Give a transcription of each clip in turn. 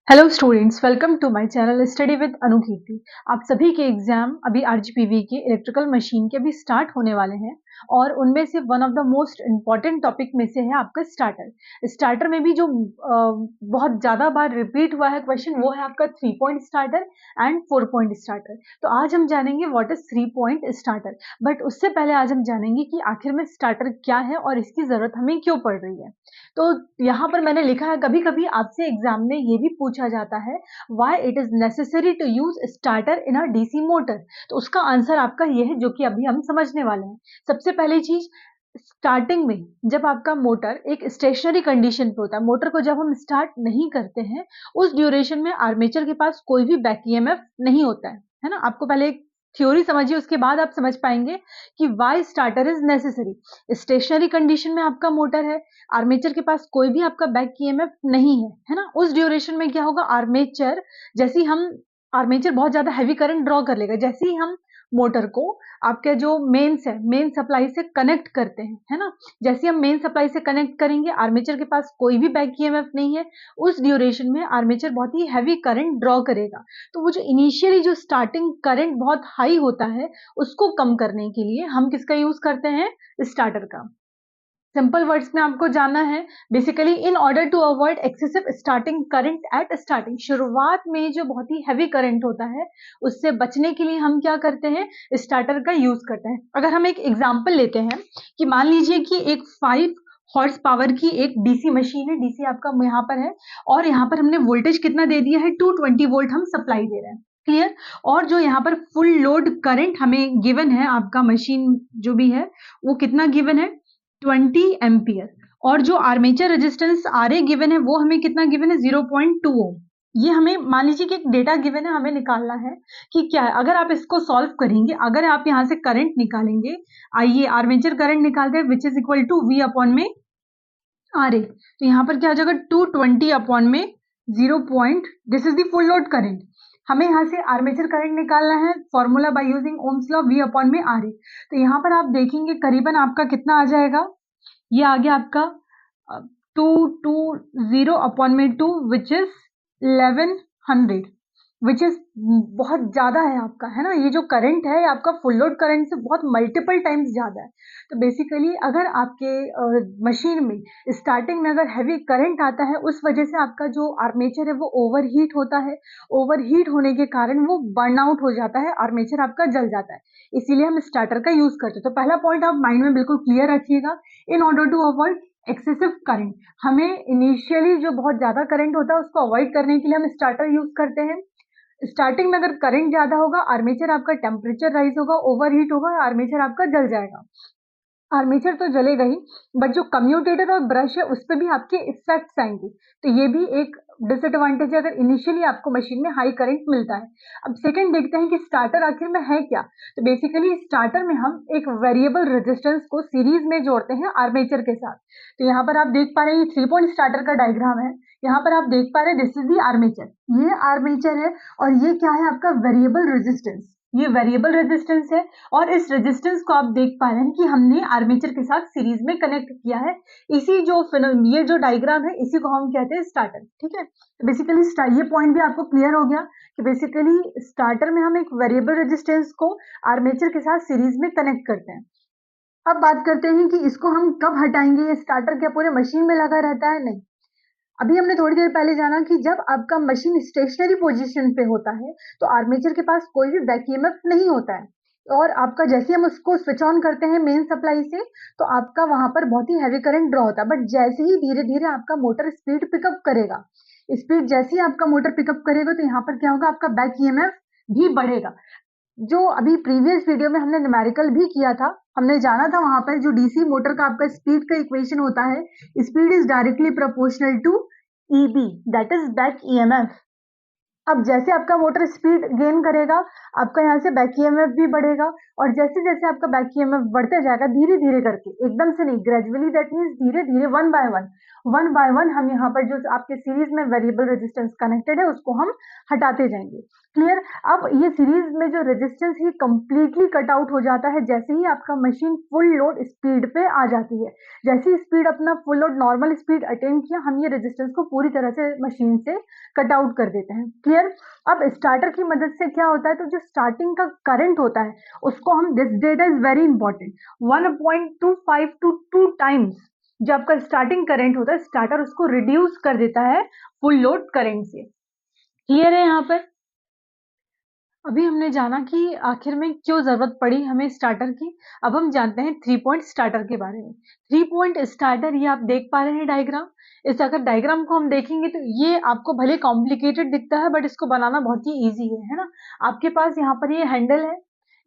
Hello students, welcome to my channel study with Anukirti. आप सभी के एग्जाम अभी आरजीपीवी के इलेक्ट्रिकल मशीन के भी स्टार्ट होने वाले हैं और उनमें से one of the most important topic में से है आपका स्टार्टर में भी जो बहुत ज़्यादा बार रिपीट हुआ है क्वेश्चन, वो है आपका 3 point starter and 4 point starter. तो आज हम जानेंगे what is 3 point starter, but उससे पहले आज हम जानेंगे कि आखिर में स्टार्टर क्या है और इसकी ज़रूरत हमें क्यों पड़ रही है। तो यहाँ पर मैंने लिखा है, कभी कभी आपसे एग्जाम में ये भी पूछा जाता है why it is necessary to use starter in a DC motor. तो उसका आंसर आपका ये है जो कि अभी हम समझने वाले हैं। सबसे पहली चीज, स्टार्टिंग में जब आपका मोटर एक स्टेशनरी कंडीशन पे होता है, मोटर को जब हम स्टार्ट नहीं करते हैं, उस ड्यूरेशन में आर्मेचर के पास कोई भी बैक ईएमएफ नहीं होता है ना। आपको पहले एक थ्योरी समझिए, उसके बाद आप समझ पाएंगे कि why starter is necessary. Stationary condition में आपका मोटर है, आर्मेचर के पास कोई भी आपका बैक ईएमएफ नहीं है ना। उस ड्यूरेशन में क्या होगा, आर्मेचर बहुत ज्यादा हैवी करंट ड्रॉ कर लेगा। जैसे ही हम मोटर को आपके जो मेन सप्लाई से कनेक्ट करते हैं, है ना, जैसे हम मेन सप्लाई से कनेक्ट करेंगे, आर्मेचर के पास कोई भी बैक ईएमएफ नहीं है, उस ड्यूरेशन में आर्मेचर बहुत ही हैवी करंट ड्रॉ करेगा। तो वो जो इनिशियली जो स्टार्टिंग करंट बहुत हाई होता है, उसको कम करने के लिए हम किसका यूज करते हैं, स्टार्टर का। सिंपल वर्ड्स में आपको जानना है, basically in order to avoid excessive starting current at starting, शुरुआत में जो बहुत ही हैवी करंट होता है उससे बचने के लिए हम क्या करते हैं, स्टार्टर का यूज करते हैं। अगर हम एक एग्जांपल लेते हैं कि मान लीजिए कि एक 5 हॉर्स पावर की एक डीसी मशीन है, डीसी आपका यहाँ पर है, और यहाँ पर हमने वोल्टेज कितना दे दिया है, 220 वोल्ट हम सप्लाई दे रहे हैं, क्लियर। और जो यहाँ पर फुल लोड करंट हमें गिवन है, आपका मशीन जो भी है वो कितना गिवन है, 20 एम्पियर। और जो armature resistance R A given है वो हमें कितना गिवन है, 0.2 ओम। ये हमें मान लीजिए कि एक डेटा गिवन है, हमें निकालना है कि क्या है। अगर आप इसको सॉल्व करेंगे, अगर आप यहाँ से करंट निकालेंगे, आइए आर्मेचर करंट निकालते हैं, which is equal to V upon में आर ए। तो यहाँ पर क्या हो जाएगा, 220 अपॉन में 0 point, this is the full load current. हमें यहाँ से आर्मेचर करंट निकालना है, formula by using Ohm's law, V upon में आर ए। तो यहाँ पर आप देखेंगे करीबन आपका कितना आ जाएगा, ये आ गया आपका 220 अपॉन में 2 विच इज 1100, विच इज बहुत ज्यादा है आपका, है ना। ये जो करंट है आपका फुल लोड करंट से बहुत मल्टीपल टाइम्स ज्यादा है। तो बेसिकली अगर आपके मशीन में स्टार्टिंग में अगर हैवी करंट आता है, उस वजह से आपका जो आर्मेचर है वो ओवरहीट होता है। ओवरहीट होने के कारण वो बर्न आउट हो जाता है, आर्मेचर आपका जल जाता है। इसीलिए हम स्टार्टर का यूज करते हैं। तो पहला पॉइंट आप माइंड में बिल्कुल क्लियर रखिएगा, in order to avoid excessive current, हमें इनिशियली जो बहुत ज्यादा करंट होता है उसको अवॉइड करने के लिए हम स्टार्टर यूज करते हैं। स्टार्टिंग में अगर करंट ज्यादा होगा, आर्मेचर आपका टेम्परेचर राइज होगा, ओवरहीट होगा, आर्मेचर आपका जल जाएगा। आर्मेचर तो जलेगा ही, बट जो कम्यूटेटर और ब्रश है उस पर भी आपके इफेक्ट्स आएंगे। तो ये भी एक डिसएडवांटेज है अगर इनिशियली आपको मशीन में हाई करंट मिलता है। अब सेकंड देखते हैं कि स्टार्टर आखिर में है क्या। तो बेसिकली स्टार्टर में हम एक वेरिएबल रेजिस्टेंस को सीरीज में जोड़ते हैं आर्मेचर के साथ। तो यहाँ पर आप देख पा रहे हैं, ये 3 पॉइंट स्टार्टर का डायग्राम है। यहाँ पर आप देख पा रहे हैं, दिस इज दी आर्मेचर, ये आर्मेचर है, और ये क्या है आपका वेरिएबल रेजिस्टेंस, ये वेरिएबल रेजिस्टेंस है। और इस रेजिस्टेंस को आप देख पा रहे हैं कि हमने आर्मेचर के साथ सीरीज में कनेक्ट किया है। इसी जो ये जो डायग्राम है, इसी को हम कहते हैं स्टार्टर, ठीक है। तो बेसिकली ये पॉइंट भी आपको क्लियर हो गया कि बेसिकली स्टार्टर में हम एक वेरिएबल रेजिस्टेंस को आर्मेचर के साथ सीरीज में कनेक्ट करते हैं। अब बात करते हैं कि इसको हम कब हटाएंगे, ये स्टार्टर क्या पूरे मशीन में लगा रहता है, नहीं। अभी हमने थोड़ी देर पहले जाना कि जब आपका मशीन स्टेशनरी पोजीशन पे होता है तो आर्मेचर के पास कोई भी बैक ईएमएफ नहीं होता है, और आपका जैसे हम उसको स्विच ऑन करते हैं मेन सप्लाई से, तो आपका वहां पर बहुत ही हैवी करंट ड्रॉ होता है। बट जैसे ही धीरे धीरे आपका मोटर स्पीड पिकअप करेगा, स्पीड जैसे ही आपका मोटर पिकअप करेगा, तो यहाँ पर क्या होगा, आपका बैक ईएमएफ भी बढ़ेगा। जो अभी प्रीवियस वीडियो में हमने न्यूमेरिकल भी किया था, हमने जाना था वहां पर जो डीसी मोटर का आपका स्पीड का इक्वेशन होता है, speed is directly proportional to E B, that is back EMF. अब जैसे आपका मोटर स्पीड गेन करेगा, आपका यहाँ से बैक ईएमएफ भी बढ़ेगा, और जैसे जैसे आपका बैक ईएमएफ बढ़ते जाएगा धीरे धीरे करके, एकदम से नहीं, ग्रेजुअली, दैट मीन्स धीरे धीरे, वन बाय वन हम यहाँ पर जो आपके सीरीज में वेरिएबल रेजिस्टेंस कनेक्टेड है उसको हम हटाते जाएंगे। क्लियर? अब ये सीरीज में जो रेजिस्टेंस ये कंप्लीटली कट आउट हो जाता है जैसे ही आपका मशीन फुल लोड स्पीड पे आ जाती है। जैसे ही स्पीड अपना full load normal speed attain किया, हम ये रेजिस्टेंस को पूरी तरह से मशीन से कट आउट कर देते हैं। क्लियर? अब स्टार्टर की मदद से क्या होता है, तो जो स्टार्टिंग का करंट होता है उसको हम, this data is very important, 1.25 to 2 times जो आपका स्टार्टिंग करंट होता है, स्टार्टर उसको रिड्यूस कर देता है फुल लोड करंट से। क्लियर है यहाँ पर? अभी हमने जाना कि आखिर में क्यों जरूरत पड़ी हमें स्टार्टर की। अब हम जानते हैं 3 पॉइंट स्टार्टर के बारे में। 3 पॉइंट स्टार्टर, ये आप देख पा रहे हैं डायग्राम। इस अगर डायग्राम को हम देखेंगे तो ये आपको भले कॉम्प्लिकेटेड दिखता है बट इसको बनाना बहुत ही इजी है ना। आपके पास यहाँ पर ये हैंडल है,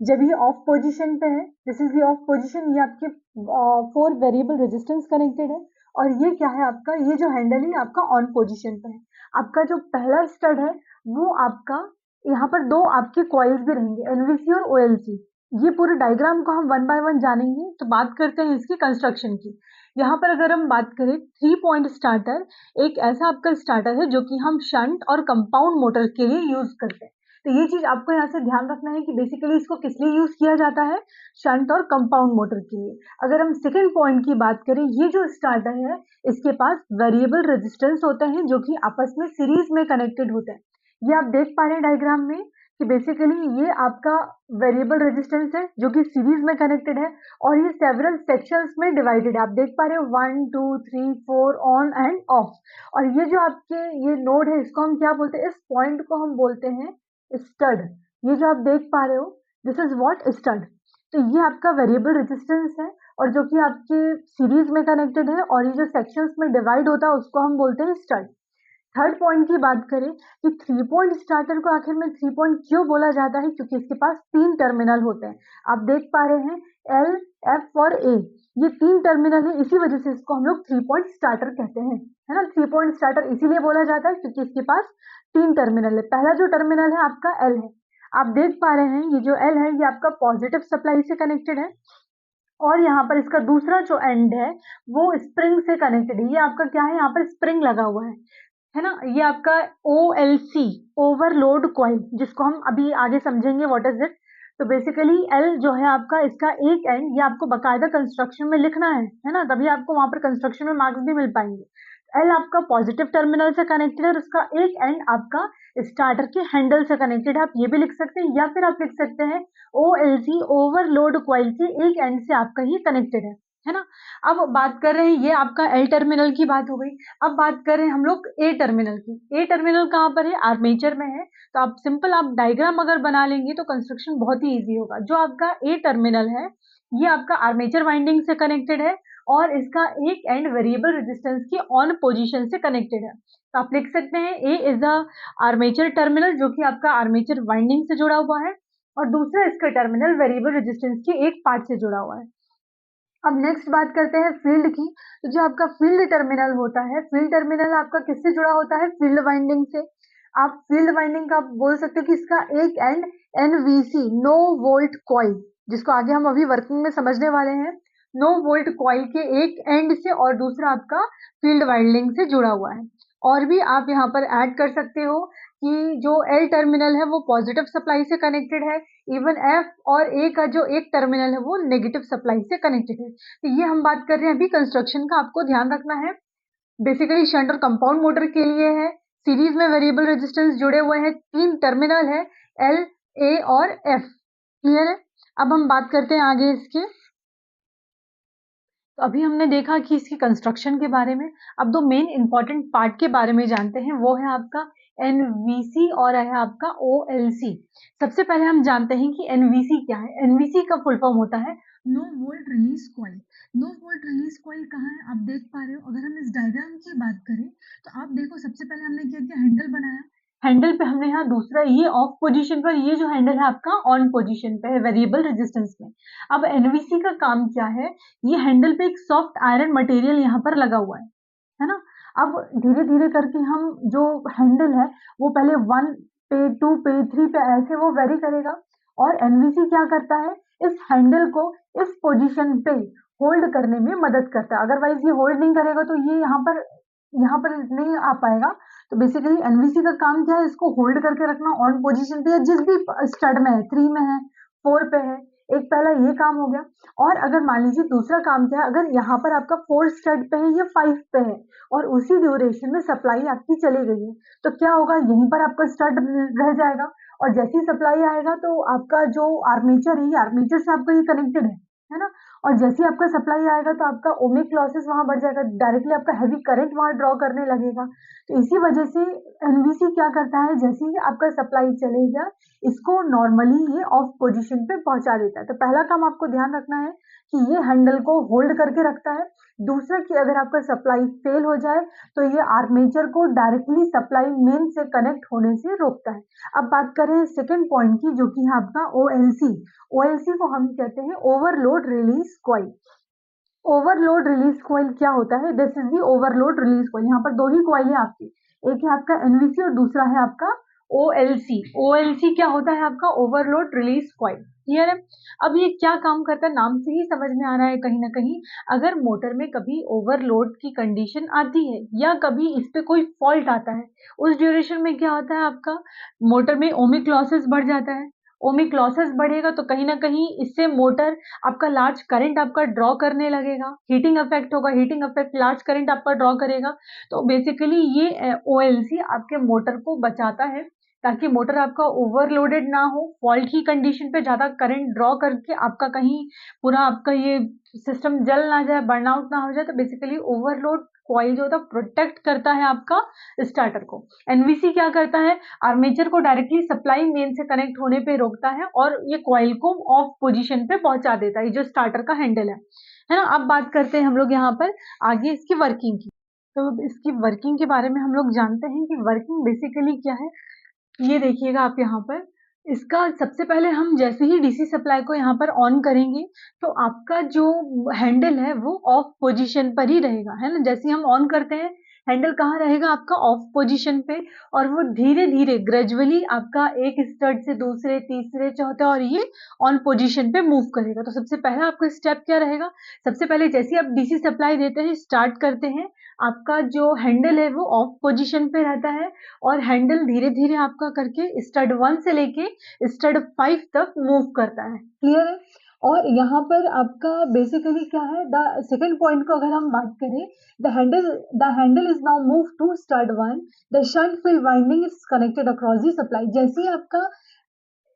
जब ये ऑफ पोजीशन पे है, this is the of position, ये आपके 4 वेरिएबल रेजिस्टेंस कनेक्टेड है, और ये क्या है आपका, ये जो हैंडल है आपका ऑन पोजीशन पे है। आपका जो पहला स्टड है वो आपका, यहाँ पर 2 आपके कॉइल्स भी रहेंगे, एनवीसी और ओएलसी। ये पूरे डायग्राम को हम वन बाय वन जानेंगे। तो बात करते हैं इसकी कंस्ट्रक्शन की। यहाँ पर अगर हम बात करें 3 पॉइंट स्टार्टर, एक ऐसा आपका स्टार्टर है जो कि हम शंट और कंपाउंड मोटर के लिए यूज करते हैं। तो ये चीज आपको यहाँ से ध्यान रखना है कि बेसिकली इसको किस लिए यूज किया जाता है, शंट और कंपाउंड मोटर के लिए। अगर हम सेकेंड पॉइंट की बात करें, ये जो स्टार्टर है इसके पास वेरिएबल रेजिस्टेंस होते हैं जो कि आपस में सीरीज में कनेक्टेड होते हैं। ये आप देख पा रहे हैं डायग्राम में कि बेसिकली ये आपका वेरिएबल रेजिस्टेंस है जो कि सीरीज में कनेक्टेड है, और ये सेवरल सेक्शंस में डिवाइडेड है। आप देख पा रहे हो 1 2 3 4 ऑन एंड ऑफ। और ये जो आपके ये नोड है इसको हम क्या बोलते हैं, इस पॉइंट को हम बोलते हैं स्टड। ये जो आप देख पा रहे हो दिस इज व्हाट, स्टड। तो ये आपका वेरिएबल रेजिस्टेंस है और जो कि आपके सीरीज में कनेक्टेड है, और ये जो सेक्शंस में डिवाइड होता है उसको हम बोलते हैं स्टड। थर्ड पॉइंट की बात करें कि 3 पॉइंट स्टार्टर को आखिर में 3 पॉइंट क्यों बोला जाता है, क्योंकि इसके पास 3 टर्मिनल होते हैं। आप देख पा रहे हैं एल, एफ और ए, ये 3 टर्मिनल है, इसी वजह से इसको हम लोग 3 पॉइंट स्टार्टर कहते हैं, है ना। 3 पॉइंट स्टार्टर इसीलिए बोला जाता है क्योंकि इसके पास 3 टर्मिनल है। पहला जो टर्मिनल है आपका एल है, आप देख पा रहे हैं ये जो एल है ये आपका पॉजिटिव सप्लाई से कनेक्टेड है, और यहाँ पर इसका दूसरा जो एंड है वो स्प्रिंग से कनेक्टेड है। ये आपका क्या है, यहाँ पर स्प्रिंग लगा हुआ है ना। ये आपका OLC, ओवरलोड कॉइल, जिसको हम अभी आगे समझेंगे व्हाट इज इट। तो बेसिकली एल जो है आपका, इसका एक एंड, ये आपको बकायदा कंस्ट्रक्शन में लिखना है ना, तभी आपको वहां पर कंस्ट्रक्शन में मार्क्स भी मिल पाएंगे। एल आपका पॉजिटिव टर्मिनल से कनेक्टेड है और उसका एक एंड आपका स्टार्टर के हैंडल से कनेक्टेड है। आप ये भी लिख सकते हैं या फिर आप लिख सकते हैं OLC, ओवरलोड कॉइल के एक एंड से आपका ये कनेक्टेड है ना। अब बात कर रहे हैं, ये आपका एल टर्मिनल की बात हो गई। अब बात कर रहे हैं हम लोग ए टर्मिनल की। ए टर्मिनल कहाँ पर है, आर्मेचर में है। तो आप सिंपल आप डायग्राम अगर बना लेंगे तो कंस्ट्रक्शन बहुत ही इजी होगा। जो आपका ए टर्मिनल है ये आपका आर्मेचर वाइंडिंग से कनेक्टेड है, और इसका एक एंड वेरिएबल रेजिस्टेंस की ऑन पोजीशन से कनेक्टेड है। तो आप लिख सकते हैं ए इज अ आर्मेचर टर्मिनल जो कि आपका आर्मेचर वाइंडिंग से जुड़ा हुआ है, और दूसरा इसका टर्मिनल वेरिएबल रेजिस्टेंस के एक पार्ट से जुड़ा हुआ है। अब नेक्स्ट बात करते हैं फील्ड की। तो जो आपका फील्ड टर्मिनल होता है, फील्ड टर्मिनल आपका किससे जुड़ा होता है, फील्ड वाइंडिंग से। आप फील्ड वाइंडिंग का बोल सकते हो कि इसका एक end NVC, no volt coil, जिसको आगे हम अभी वर्किंग में समझने वाले हैं, नो वोल्ट कॉइल के एक एंड से, और दूसरा आपका फील्ड वाइंडिंग से जुड़ा हुआ है। और भी आप यहाँ पर ऐड कर सकते हो कि जो L टर्मिनल है वो पॉजिटिव सप्लाई से कनेक्टेड है, इवन F और A का जो एक टर्मिनल है वो नेगेटिव सप्लाई से कनेक्टेड है। तो ये हम बात कर रहे हैं अभी कंस्ट्रक्शन का, आपको ध्यान रखना है। बेसिकली शंट और कंपाउंड मोटर के लिए है, सीरीज में वेरिएबल रेजिस्टेंस जुड़े हुए हैं, 3 टर्मिनल है L, A और F। क्लियर है? अब हम बात करते हैं आगे इसके। तो अभी हमने देखा कि इसकी कंस्ट्रक्शन के बारे में। अब 2 मेन इंपॉर्टेंट पार्ट के बारे में जानते हैं, वो है आपका NVC और है आपका OLC। सबसे पहले हम जानते हैं कि NVC क्या है। NVC का फुल फॉर्म होता है no volt release coil. No volt release coil कहाँ है, आप देख पा रहे हो। अगर हम इस डायग्राम की बात करें तो आप देखो, सबसे पहले हमने क्या किया, हैंडल बनाया। हैंडल पे हमने यहाँ दूसरा, ये ऑफ पोजीशन पर, ये जो हैंडल है आपका ऑन पोजीशन पे है वेरिएबल रेजिस्टेंस में। अब NVC का काम क्या है, ये हैंडल पे एक सॉफ्ट आयरन मटेरियल यहाँ पर लगा हुआ है ना। अब धीरे धीरे करके हम जो हैंडल है वो पहले 1 पेज 2 पेज 3 पे ऐसे वो वेरी करेगा। और एनवीसी क्या करता है, इस हैंडल को इस पोजीशन पे होल्ड करने में मदद करता है। अदरवाइज ये होल्ड नहीं करेगा तो ये यहाँ पर नहीं आ पाएगा। तो बेसिकली एनवीसी का काम क्या है, इसको होल्ड करके रखना ऑन पोजीशन पे, या जिस भी स्टड में है, 3 में है, 4 पे है। एक पहला ये काम हो गया। और अगर मान लीजिए दूसरा काम क्या है, अगर यहाँ पर आपका 4 स्टड पे है या 5 पे है और उसी ड्यूरेशन में सप्लाई आपकी चली गई है, तो क्या होगा, यहीं पर आपका स्टड रह जाएगा। और जैसी सप्लाई आएगा तो आपका जो आर्मेचर है, ये आर्मेचर से आपका ये कनेक्टेड है ना। और जैसे ही आपका सप्लाई आएगा तो आपका ओमिक लॉसेस वहां बढ़ जाएगा, डायरेक्टली आपका हैवी करंट वहां ड्रॉ करने लगेगा। तो इसी वजह से एनवीसी क्या करता है, जैसे ही आपका सप्लाई चलेगा, इसको नॉर्मली ये ऑफ पोजीशन पे पहुंचा देता है। तो पहला काम आपको ध्यान रखना है कि ये हैंडल को होल्ड करके रखता है। दूसरा कि अगर आपका सप्लाई फेल हो जाए तो ये आर्मेचर को डायरेक्टली सप्लाई मेन से कनेक्ट होने से रोकता है। अब बात करें सेकेंड पॉइंट की, जो कि है आपका ओएलसी। ओएलसी को हम कहते हैं overload release coil. Overload release coil क्या होता है, this is the overload release coil. यहाँ पर दो ही कॉइल है आपकी, एक है आपका एनवीसी और दूसरा है आपका ओएलसी। ओएलसी क्या होता है आपका, ओवरलोड रिलीज कॉइल। क्लियर है। अब ये क्या काम करता है, नाम से ही समझ में आ रहा है कहीं ना कहीं। अगर मोटर में कभी ओवरलोड की कंडीशन आती है या कभी इस पे कोई फॉल्ट आता है, उस ड्यूरेशन में क्या होता है, आपका मोटर में ओमिक लॉसेस बढ़ जाता है। ओमिक लॉसेस बढ़ेगा तो कहीं ना कहीं इससे मोटर आपका लार्ज करंट आपका ड्रॉ करने लगेगा, हीटिंग इफेक्ट होगा, हीटिंग इफेक्ट लार्ज करंट आपका ड्रॉ करेगा। तो बेसिकली ये ओएलसी आपके मोटर को बचाता है, ताकि मोटर आपका ओवरलोडेड ना हो, फॉल्ट की कंडीशन पे ज्यादा करंट ड्रॉ करके आपका कहीं पूरा आपका ये सिस्टम जल ना जाए, बर्नआउट ना हो जाए। तो बेसिकली ओवरलोड कॉइल जो होता है प्रोटेक्ट करता है आपका स्टार्टर को। एनवीसी क्या करता है, आर्मेचर को डायरेक्टली सप्लाई मेन से कनेक्ट होने पे रोकता है और ये कॉइल को ऑफ पोजीशन पे पहुंचा देता है, जो स्टार्टर का हैंडल है ना। अब बात करते हैं हम लोग यहाँ पर आगे इसकी वर्किंग की। तो इसकी वर्किंग के बारे में हम लोग जानते हैं कि वर्किंग बेसिकली क्या है। ये देखिएगा आप यहाँ पर, इसका सबसे पहले हम जैसे ही डीसी सप्लाई को यहाँ पर ऑन करेंगे तो आपका जो हैंडल है वो ऑफ पोजीशन पर ही रहेगा, है ना। जैसे ही हम ऑन करते हैं, हैंडल कहाँ रहेगा आपका, ऑफ पोजीशन पे। और वो धीरे धीरे ग्रेजुअली आपका एक स्टड से दूसरे, तीसरे, चौथे और ये ऑन पोजीशन पे मूव करेगा। तो सबसे पहला आपका स्टेप क्या रहेगा, सबसे पहले जैसे ही आप डीसी सप्लाई देते हैं, स्टार्ट करते हैं, आपका जो हैंडल है वो ऑफ पोजीशन पे रहता है और हैंडल धीरे धीरे आपका करके स्टड 1 से लेके स्टड 5 तक मूव करता है। क्लियर है। और यहाँ पर आपका बेसिकली क्या है, द सेकेंड पॉइंट को अगर हम बात करें, the handle is now move to stud 1, the shunt field winding is connected across the supply. जैसे ही आपका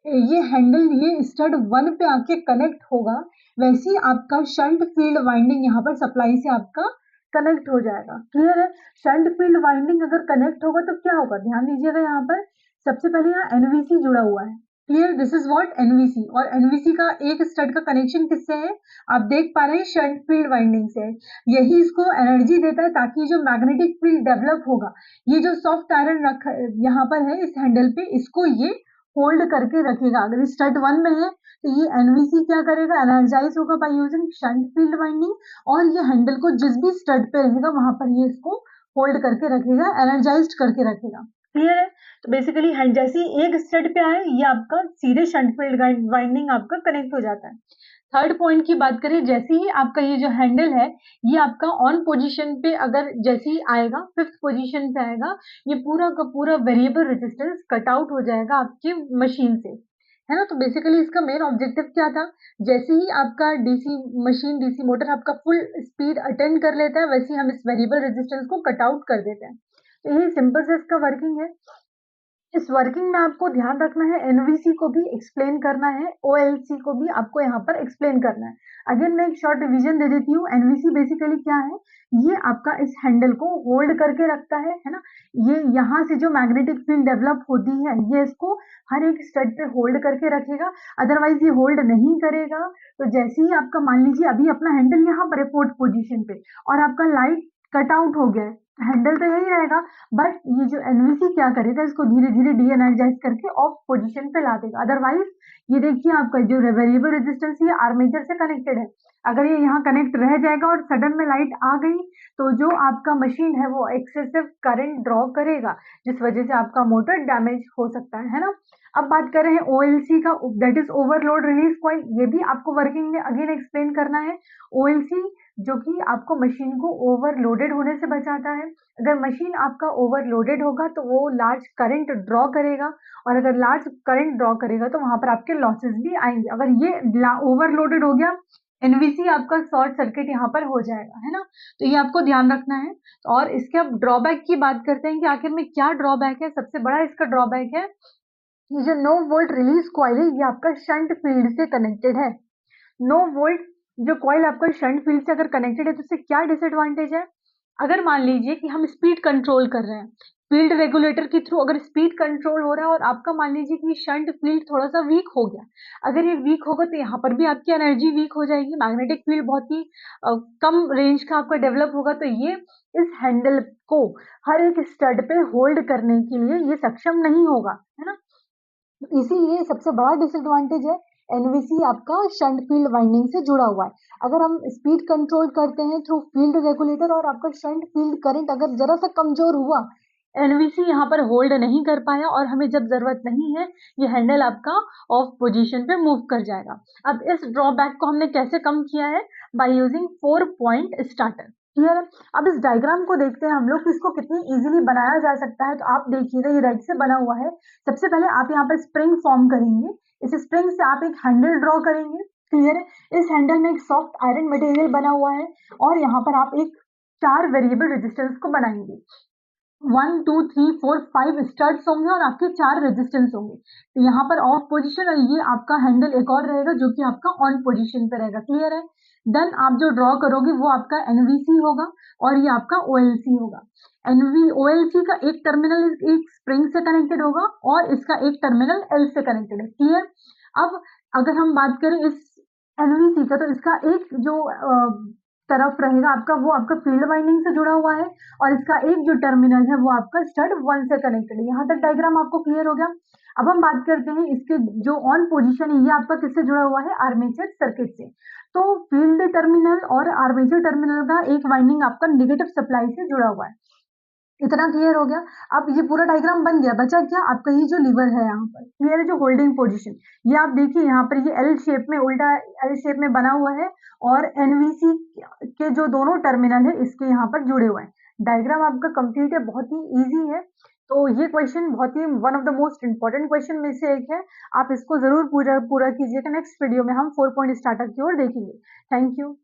ये हैंडल ये स्टड 1 पे आके कनेक्ट होगा, वैसे ही आपका शंट फील्ड वाइंडिंग यहाँ पर सप्लाई से आपका कनेक्ट हो जाएगा। क्लियर है। शंट फील्ड वाइंडिंग अगर कनेक्ट होगा तो क्या होगा, ध्यान दीजिएगा यहाँ पर। सबसे पहले यहाँ एनवीसी जुड़ा हुआ है। Clear, this is what NVC. और एनवीसी का एक स्टड का कनेक्शन किससे है, आप देख पा रहे हैं, शंट फील्ड वाइंडिंग से है। यही इसको एनर्जी देता है ताकि जो मैग्नेटिक फील्ड डेवलप होगा, ये जो सॉफ्ट आयरन रखा यहाँ पर है इस हैंडल पे, इसको ये होल्ड करके रखेगा। अगर स्टड 1 में है तो ये एनवीसी क्या करेगा, एनर्जाइज होगा by using shunt field winding, और ये हैंडल को जिस भी स्टड पे रहेगा वहां पर ये इसको होल्ड करके रखेगा, एनर्जाइज करके रखेगा। क्लियर है। तो बेसिकली जैसे ही एक स्टड पे आए, ये आपका सीधे शंट फील्ड वाइंडिंग आपका कनेक्ट हो जाता है। थर्ड पॉइंट की बात करें, जैसे ही आपका ये जो हैंडल है ये आपका ऑन पोजीशन पे अगर जैसे ही आएगा, फिफ्थ पोजीशन पे आएगा, ये पूरा का पूरा वेरिएबल रेजिस्टेंस कट आउट हो जाएगा आपकी मशीन से, है ना। तो बेसिकली इसका मेन ऑब्जेक्टिव क्या था, जैसे ही आपका डीसी मशीन, डीसी मोटर आपका फुल स्पीड अटेंड कर लेता है, वैसे ही हम इस वेरिएबल रेजिस्टेंस को कट आउट कर देते हैं। तो यही सिंपल से इसका वर्किंग है। इस वर्किंग में आपको ध्यान रखना है, एनवीसी को भी एक्सप्लेन करना है, ओएलसी को भी आपको यहाँ पर एक्सप्लेन करना है। अगेन मैं एक शॉर्ट रिवीजन दे देती हूँ। एनवीसी बेसिकली क्या है, ये आपका इस हैंडल को होल्ड करके रखता है ना। ये यहाँ से जो मैग्नेटिक फील्ड डेवलप होती है, ये इसको हर एक स्टड पे होल्ड करके रखेगा। अदरवाइज ये होल्ड नहीं करेगा तो जैसे ही आपका मान लीजिए अभी अपना हैंडल यहाँ पर है फोर्थ पोजीशन पे और आपका लाइट कट आउट हो गया है, हैंडल तो यही रहेगा, बट ये जो एनवीसी क्या करेगा, इसको धीरे-धीरे डी-एनर्जाइज़ करके ऑफ पोज़ीशन पे ला देगा। अदरवाइज़ ये देखिए आपका जो वेरिएबल रेजिस्टेंस ये आर्मेचर से कनेक्टेड है। अगर ये यहाँ कनेक्ट रह जाएगा और सडन में लाइट आ गई, तो जो आपका मशीन है वो एक्सेसिव करंट ड्रॉ करेगा, जिस वजह से आपका मोटर डैमेज हो सकता है ना? अब बात कर रहे हैं ओएलसी का, that is overload release coil. ये भी आपको वर्किंग में अगेन एक्सप्लेन करना है। ओएलसी जो कि आपको मशीन को ओवरलोडेड होने से बचाता है। अगर मशीन आपका ओवरलोडेड होगा तो वो लार्ज करंट ड्रॉ करेगा, और अगर लार्ज करंट ड्रॉ करेगा तो वहाँ पर आपके लॉसेस भी आएँगे। अगर ये ओवरलोडेड हो गया, एनवीसी आपका शॉर्ट सर्किट यहाँ पर हो जाएगा, है ना? तो ये आपको ध्यान रखना है। और इसके अब ड्रॉबैक की बात करते हैं कि आखिर में क्या ड्रॉबैक है। सबसे बड़ा इसका ड्रॉबैक है, ये जो नो वोल्ट रिलीज कॉइल है, ये आपका शंट फील्ड से कनेक्टेड है। नो वोल्ट जो कॉइल आपका शंट फील्ड से अगर कनेक्टेड है, तो इससे क्या डिसएडवांटेज है? अगर मान लीजिए कि हम स्पीड कंट्रोल कर रहे हैं, फील्ड रेगुलेटर के थ्रू अगर स्पीड कंट्रोल हो रहा है और आपका मान लीजिए कि शंट फील्ड थोड़ा-सा वीक हो गया। अगर ये वीक होगा तो यहाँ पर भी आपकी एनर्जी वीक हो जाएगी, मैग्नेटिक फील्ड बहुत ही कम रेंज का आपका डेवलप होगा, तो ये इस हैंडल को हर एक स्टड पे होल्ड करने के लिए ये सक्षम नहीं होगा, है ना? इसीलिए सबसे बड़ा डिसएडवांटेज है, एनवीसी आपका शंट फील्ड वाइंडिंग से जुड़ा हुआ है। अगर हम स्पीड कंट्रोल करते हैं थ्रू फील्ड रेगुलेटर और आपका शंट फील्ड करंट अगर जरा सा कमजोर हुआ, एनवीसी यहाँ पर होल्ड नहीं कर पाया और हमें जब जरूरत नहीं है, ये हैंडल आपका ऑफ पोजीशन पे मूव कर जाएगा। अब इस ड्रॉबैक को हमने कैसे कम किया है? By using 4 point starter. Clear है? अब इस डायग्राम को देखते हैं हम लोग कि इसको कितनी इजीली बनाया जा सकता है। तो आप देखिएगा ये रेड से बना हुआ है। सबसे पहले आप यहाँ पर स्प्रिंग फॉर्म करेंगे। इस स्प्रिंग से आप एक हैंडल ड्रॉ करेंगे। क्लियर है? इस हैंडल में एक सॉफ्ट आयरन मटेरियल बना हुआ है और यहाँ पर आप एक 4 वेरिएबल रेजिस्टेंस को बनाएंगे। 1 2 3 4 5 स्टड्स होंगे और आपके 4 रेजिस्टेंस होंगे। तो यहाँ पर ऑफ पोजीशन और ये आपका हैंडल एक और रहेगा जो कि आपका ऑन पोजीशन पे रहेगा। क्लियर है? देन आप जो ड्रॉ करोगे वो आपका एनवीसी होगा और ये आपका ओएलसी होगा। ओएलसी का एक टर्मिनल एक स्प्रिंग से कनेक्टेड होगा और इसका एक टर्मिनल एल से कनेक्टेड है। क्लियर? अब अगर हम बात करें इस एनवीसी का, तो इसका एक जो तरफ रहेगा आपका, वो आपका फील्ड वाइंडिंग से जुड़ा हुआ है और इसका एक जो टर्मिनल है वो आपका स्टड 1 से कनेक्टेड है। यहाँ तक डायग्राम आपको क्लियर हो गया। अब हम बात करते हैं इसके जो ऑन पोजीशन है, ये आपका किससे जुड़ा हुआ है? आर्मेचर सर्किट से। तो फील्ड टर्मिनल और आर्मेचर टर्मिनल का एक वाइंडिंग आपका नेगेटिव सप्लाई से जुड़ा हुआ है। इतना क्लियर हो गया। अब ये पूरा डायग्राम बन गया, बचा क्या? आपका ये जो लीवर है यहाँ पर, क्लियर है? जो होल्डिंग पोजीशन, ये आप देखिए यहाँ पर ये एल शेप में, उल्टा एल शेप में बना हुआ है और एनवीसी के जो दोनों टर्मिनल है इसके यहाँ पर जुड़े हुए हैं। डायग्राम आपका कंप्लीट है, बहुत ही ईजी है। तो ये क्वेश्चन बहुत ही one of the most important question में से एक है। आप इसको जरूर पूरा पूरा कीजिएगा। नेक्स्ट वीडियो में हम 4 पॉइंट स्टार्टर की ओर देखेंगे। Thank you.